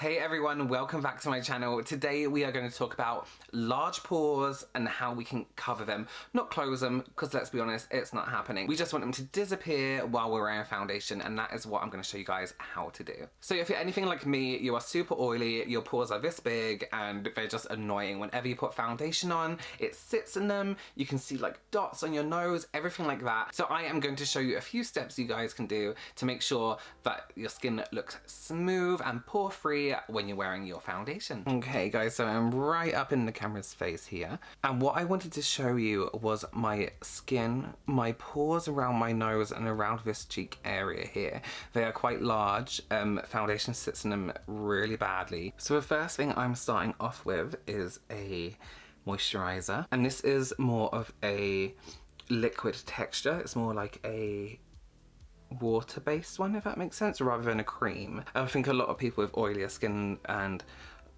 Hey everyone, welcome back to my channel. Today we are going to talk about large pores and how we can cover them. Not close them, because let's be honest, it's not happening. We just want them to disappear while we're wearing foundation, and that is what I'm going to show you guys how to do. So if you're anything like me, you are super oily, your pores are this big, and they're just annoying. Whenever you put foundation on, it sits in them, you can see like dots on your nose, everything like that. So I am going to show you a few steps you guys can do to make sure that your skin looks smooth and pore-free when you're wearing your foundation. Okay guys, so I'm right up in the camera's face here, and what I wanted to show you was my skin, my pores around my nose and around this cheek area here. They are quite large, foundation sits in them really badly. So the first thing I'm starting off with is a moisturizer, and this is more of a liquid texture. It's more like a water-based one, if that makes sense, rather than a cream. I think a lot of people with oilier skin and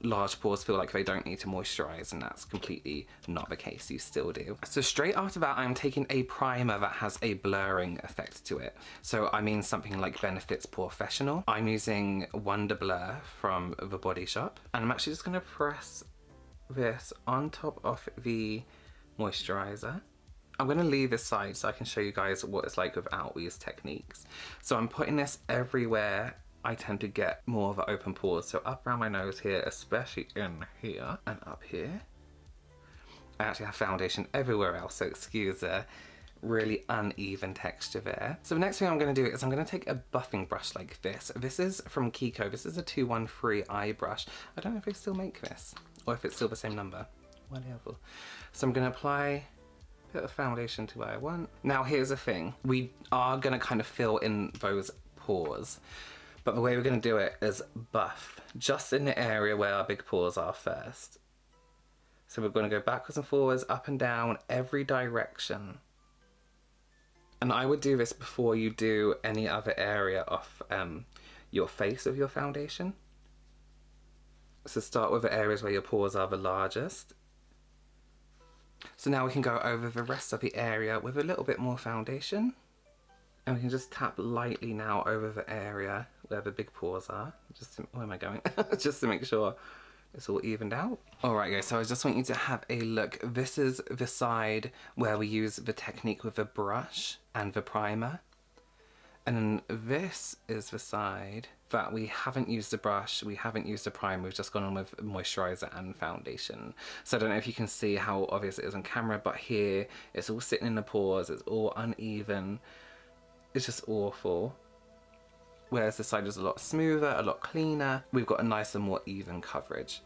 large pores feel like they don't need to moisturize, and that's completely not the case. You still do. So straight after that, I'm taking a primer that has a blurring effect to it. So I mean something like Benefit's Porefessional. I'm using Wonder Blur from The Body Shop, and I'm actually just going to press this on top of the moisturizer. I'm going to leave this side so I can show you guys what it's like without these techniques. So I'm putting this everywhere I tend to get more of an open pores. So up around my nose here, especially in here and up here. I actually have foundation everywhere else, so excuse the really uneven texture there. So the next thing I'm going to do is I'm going to take a buffing brush like this. This is from Kiko. This is a 213 eye brush. I don't know if they still make this or if it's still the same number. Whatever. So I'm going to apply bit of foundation to where I want. Now here's the thing, we are going to kind of fill in those pores, but the way we're going to do it is buff just in the area where our big pores are first. So we're going to go backwards and forwards, up and down, every direction. And I would do this before you do any other area of your face of your foundation. So start with the areas where your pores are the largest. So now we can go over the rest of the area with a little bit more foundation, and we can just tap lightly now over the area where the big pores are, just to, where am I going? Just to make sure it's all evened out. Alright guys, so I just want you to have a look. This is the side where we use the technique with the brush and the primer. And then this is the side that we haven't used the brush, we haven't used the primer, we've just gone on with moisturizer and foundation. So I don't know if you can see how obvious it is on camera, but here it's all sitting in the pores, it's all uneven, it's just awful. Whereas this side is a lot smoother, a lot cleaner, we've got a nicer, more even coverage.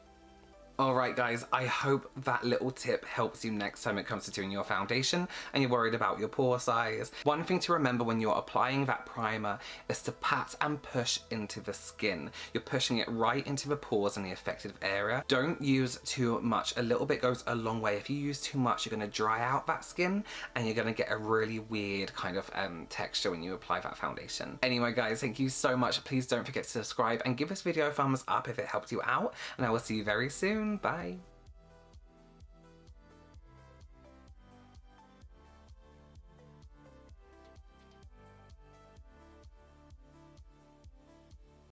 Alright guys, I hope that little tip helps you next time it comes to doing your foundation and you're worried about your pore size. One thing to remember when you're applying that primer is to pat and push into the skin. You're pushing it right into the pores in the affected area. Don't use too much. A little bit goes a long way. If you use too much, you're going to dry out that skin and you're going to get a really weird kind of texture when you apply that foundation. Anyway guys, thank you so much. Please don't forget to subscribe and give this video a thumbs up if it helped you out, and I will see you very soon. Bye.